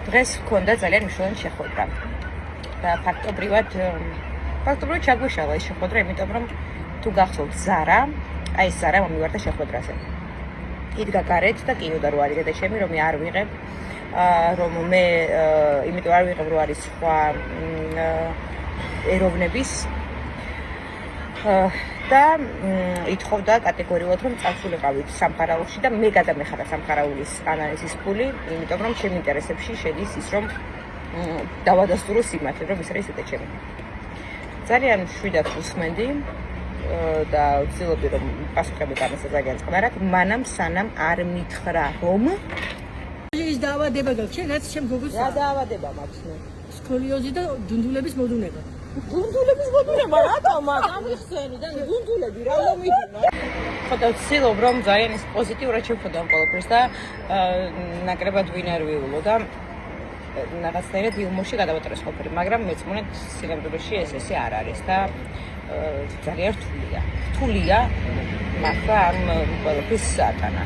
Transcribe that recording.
დღეს მქონდა ძალიან მნიშვნელოვანი შეხვედრა. და ფაქტობრივად ჩაგვეშალა ეს შეხვედრა, იმიტომ რომ თუ გახსოვთ ზარა, აი ეს ზარა მომივარდა შეხვედრაზე. იდგა გარეთ და კი უნდა რო არის დედაჩემი, რომ მე არ ვიღებ, რომ მე იმიტომ არ ვიღებ, რომ არის სხვა ეროვნების და ითხოვდა კატეგორიულად რომ წასულიყავით სამხარაულში და მე გადამეხარა სამხარაულის ანალიზის ფული, იმიტომ რომ ჩემ ინტერესებში შედის ის რომ დავადასტურო სიმართლე, რომ ის არის დედაჩემი. ძალიან მშვიდად ვუსმენდი და ვცდილობდი რომ პასუხები გამოსცა ძალიან წყნარად, მანამ სანამ არ მითხრა რომ ის დაავადება გაქვს, რაც ჩემ გოგოს რა დაავადება მაქვს მე? სკოლიოზი და დუნდულების მოდუნება. დუნდულების მოდუნება რატო გამიხსენი და დუნდულები რა მომიდინა? ხო და ვცდილობ რომ ძალიან ის პოზიტიურად შევხედო ამ ყველაფერს და ნაკლებად ვინერვიულო და რაღაცნაირად იუმორში გადავატრეს ყველაფერი, მაგრამ მეწმუნეთ სინამდვილეში ესე არ არის და ძალიან რთულია. რთულია მართლა ამ ყველაფრის ატანა.